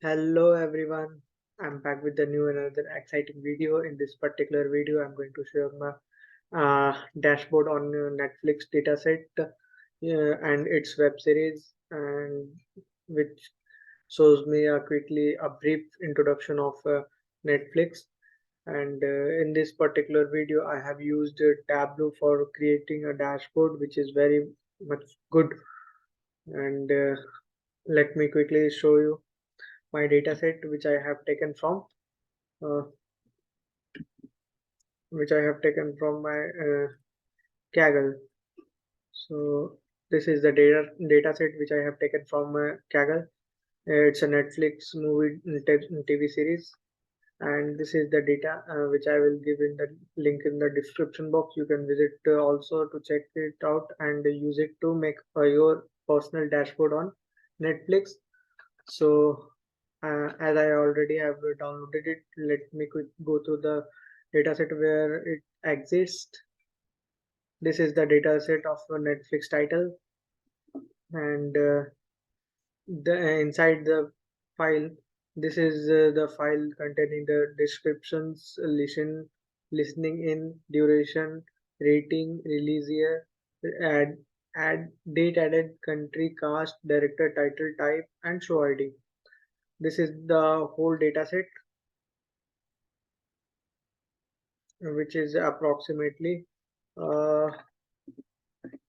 Hello everyone, I'm back with the new another exciting video. In this particular video, I'm going to share my dashboard on Netflix dataset and its web series, and which shows me a brief introduction of Netflix. And in this particular video, I have used Tableau for creating a dashboard, which is very much good. And let me quickly show you my dataset uh, which I have taken from my kaggle. So this is the dataset which I have taken from kaggle. It's a Netflix movie TV series, and this is the data which I will give in the link in the description box. You can visit also to check it out and use it to make your personal dashboard on Netflix. So as I already have downloaded it, let me quick go to the dataset where it exists. This is the dataset of a Netflix title, and the inside the file, this is the file containing the descriptions, listening in, duration, rating, release year, add, date added, country, cast, director, title, type, and show ID. This is the whole dataset, which is approximately uh,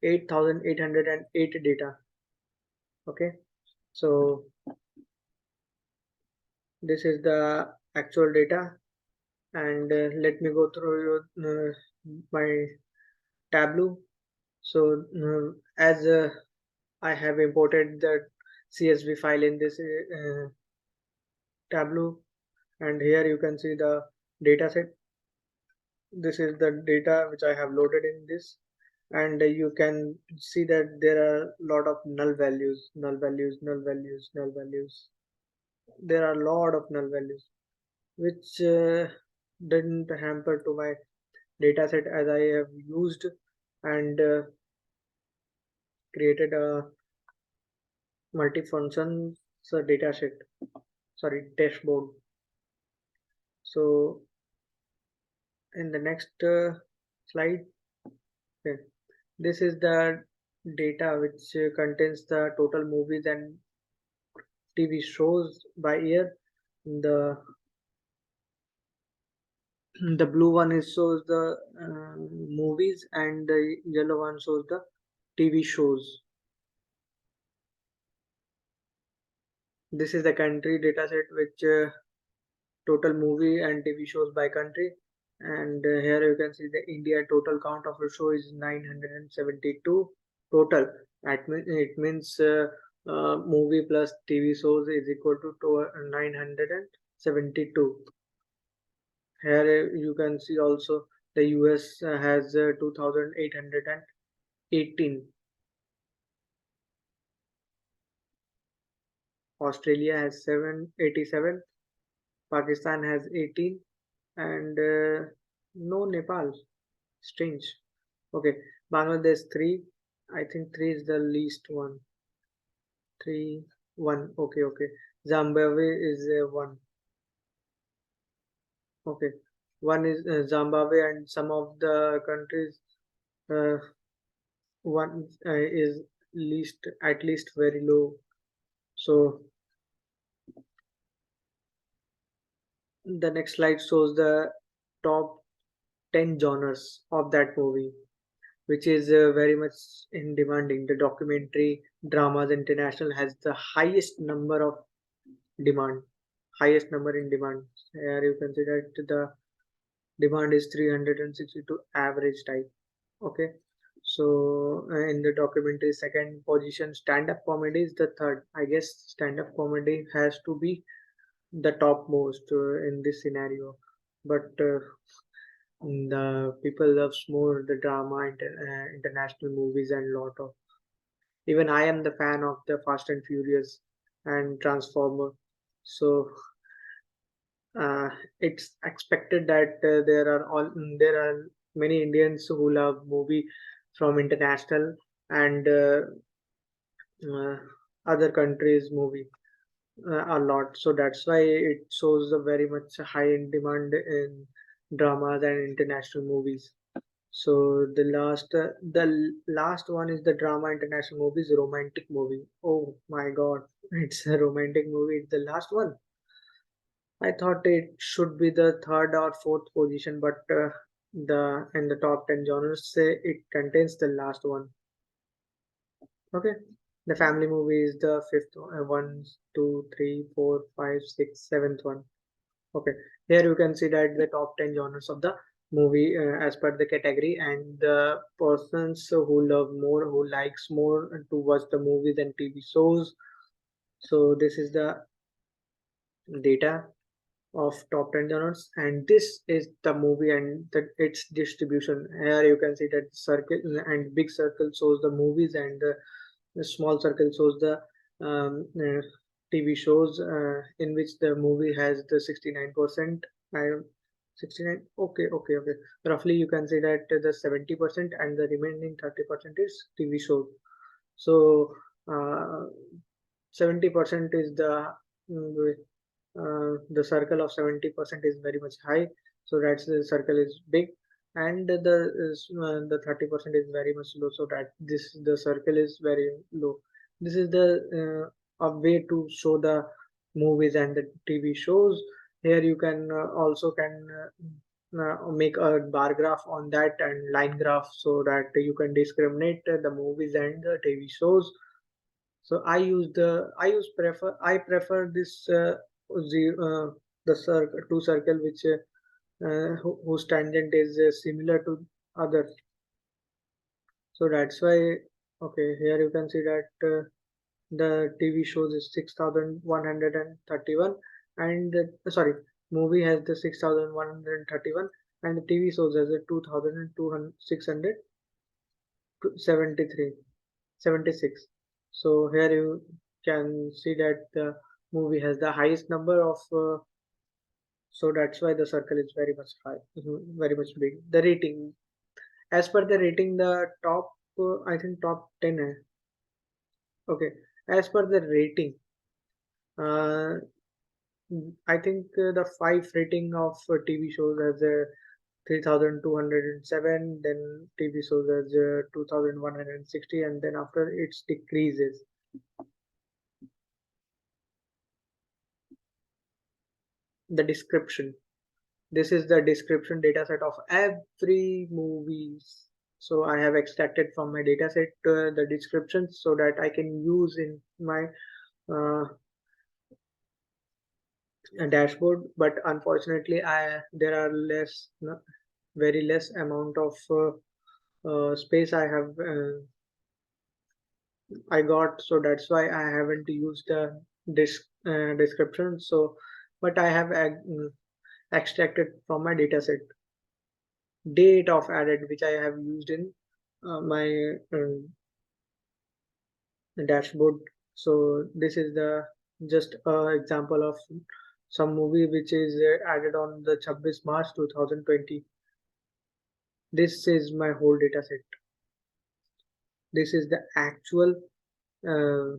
8,808 data. Okay, so this is the actual data, and let me go through my Tableau. So as I have imported the CSV file in this Tableau, and here you can see the data set. This is the data which I have loaded in this, and you can see that there are a lot of null values, null values, null values, null values. There are a lot of null values, which didn't hamper to my dataset, as I have used and created a multi-function dataset, sorry, dashboard. So in the next slide, okay, this is the data which contains the total movies and TV shows by year. The the blue one is shows the movies, and the yellow one shows the TV shows. This is the country dataset which total movie and TV shows by country. And here you can see the India total count of the show is 972 total. It means movie plus TV shows is equal to 972. Here you can see also the US has 2818. Australia has 787. Pakistan has 18, and no Nepal. Strange. Okay, Bangladesh 3. I think 3 is the least one. 3, 1. Okay, okay. Zimbabwe is 1. Okay, 1 is Zimbabwe, and some of the countries, uh, 1 is least, at least very low. So the next slide shows the top 10 genres of that movie, which is very much in demanding. The documentary dramas international has the highest number in demand. Here you can see that the demand is 362 average type. Okay, so in the documentary second position, stand-up comedy is the third. I guess stand-up comedy has to be the topmost in this scenario, but the people loves more the drama, international movies, and lot of, even I am the fan of the Fast and Furious and Transformer. So it's expected that there are many Indians who love movie from international and uh, other countries movie. a lot. So that's why it shows a very much high in demand in dramas and international movies. So the last one is the drama international movies, romantic movie. Oh my God, it's a romantic movie. It's the last one. I thought it should be the third or fourth position, but the in the top 10 genres say it contains the last one. Okay, the family movie is the fifth one. One, two, three, four, five, six, seventh one. Okay, here you can see that the top 10 genres of the movie as per the category, and the persons who love more, who likes more to watch the movies and TV shows. So this is the data of top 10 genres, and this is the movie and its distribution. Here you can see that circle and big circle shows the movies, and the small circle shows the TV shows in which the movie has the 69%. I 69. Okay, okay, okay. Roughly, you can say that the 70% and the remaining 30% is TV shows. So, 70% is mm, the circle of 70% is very much high. So that's the circle is big, and the 30% is very much low. So that this the circle is very low. This is the a way to show the movies and the TV shows. Here you can also can make a bar graph on that and line graph so that you can discriminate the movies and the TV shows. So I prefer this the circle two circle which whose tangent is similar to other. So that's why, okay, here you can see that the TV shows is 6,131, and sorry, movie has the 6,131, and the TV shows has a 2,673 76. So here you can see that the movie has the highest number of so that's why the circle is very much high, very much big. The rating, as per the rating, the top I think top 10 okay, as per the rating, uh, I think the five rating of TV shows has a 3,207, then TV shows has 2,160, and then after it decreases. The description, this is the description dataset of every movies. So I have extracted from my dataset the descriptions so that I can use in my uh, dashboard. But unfortunately, I there are less, no, very less amount of space I got. So that's why I haven't used the description. So, but I have extracted from my dataset date of added which I have used in my dashboard. So this is the just example of some movie which is added on the 26 March 2020. This is my whole data set. This is the actual uh,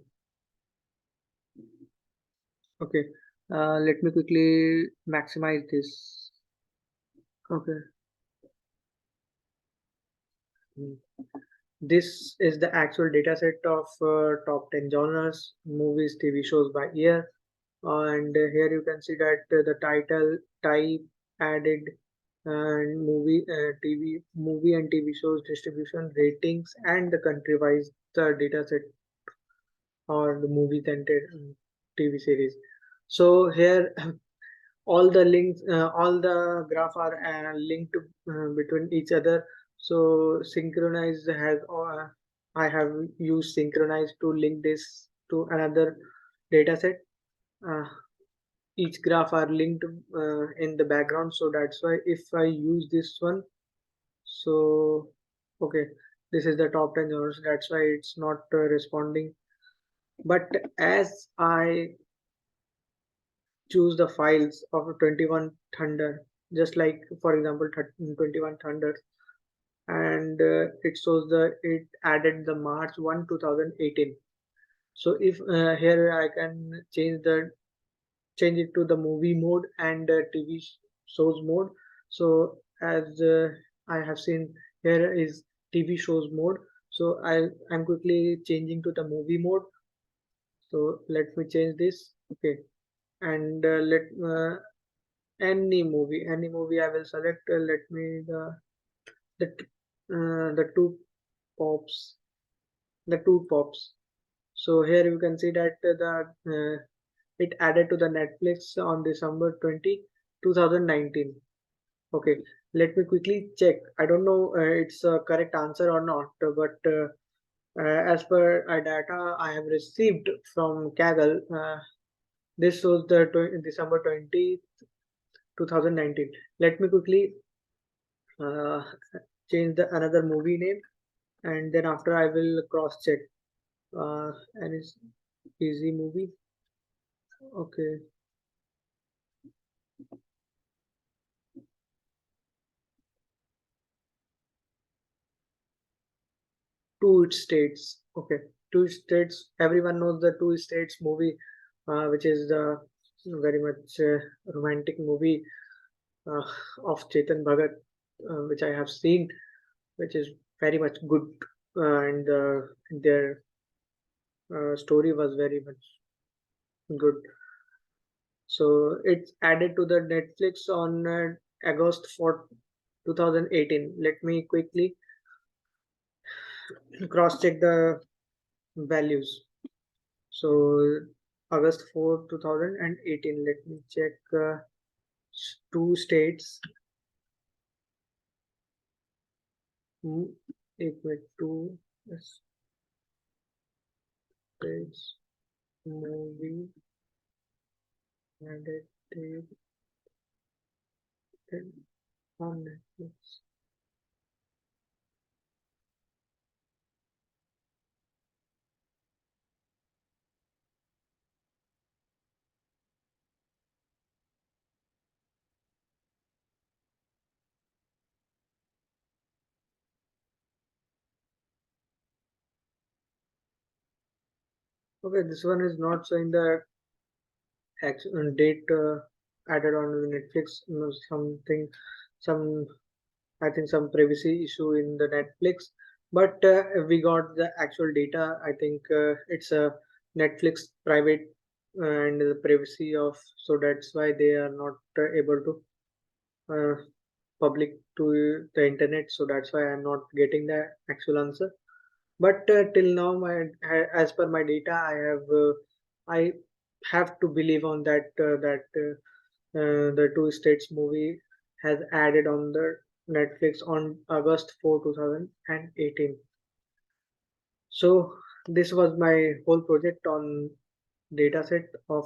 okay. Let me quickly maximize this. Okay. Hmm. This is the actual data set of top 10 genres, movies, TV shows by year. And here you can see that the title, type, added, and movie and TV shows distribution, ratings, and the country-wise the data set or the movies and TV series. So here all the links, all the graph are linked between each other. So synchronize has I have used synchronize to link this to another data set. Uh, each graph are linked in the background, so that's why if I use this one, so okay, this is the top 10 genres, that's why it's not responding. But as I choose the files of 21 thunder, just like for example 21 thunder, and it shows the it added the March 1 2018. So if here I can change it to the movie mode and TV shows mode. So as I have seen, here is TV shows mode. So I'm quickly changing to the movie mode. So let me change this. Okay, and let any movie I will select. Let me the t- the two pops the two pops. So here you can see that it added to the Netflix on December 2019. Okay, let me quickly check. I don't know it's a correct answer or not, but as per data I have received from Kaggle, this was the December 2019. Let me quickly uh, change the another movie name, and then after I will cross check. And it's easy movie. Okay, two states. Okay, two states. Everyone knows the two states movie, which is the very much romantic movie uh, of Chetan Bhagat, which I have seen, which is very much good, and their story was very much good. So it's added to the Netflix on August 4, 2018. Let me quickly cross check the values. So August 4, 2018. Let me check two states. Hmm, equal to states movie added on Netflix. Okay, this one is not showing the actual date added on Netflix. Something, some I think some privacy issue in the Netflix, but we got the actual data. I think it's a Netflix private and the privacy of, so that's why they are not able to public to the internet. So that's why I'm not getting the actual answer. But till now, as per my data, I have to believe on the two states movie has added on the Netflix on August 4, 2018. So this was my whole project on dataset of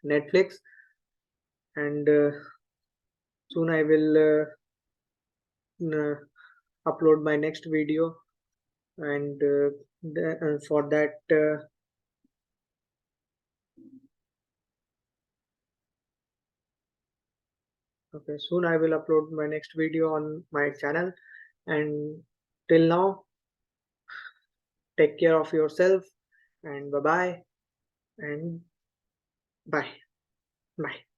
Netflix, and soon I will upload my next video, and for that okay, soon I will upload my next video on my channel. And till now, take care of yourself, and bye bye, and bye bye.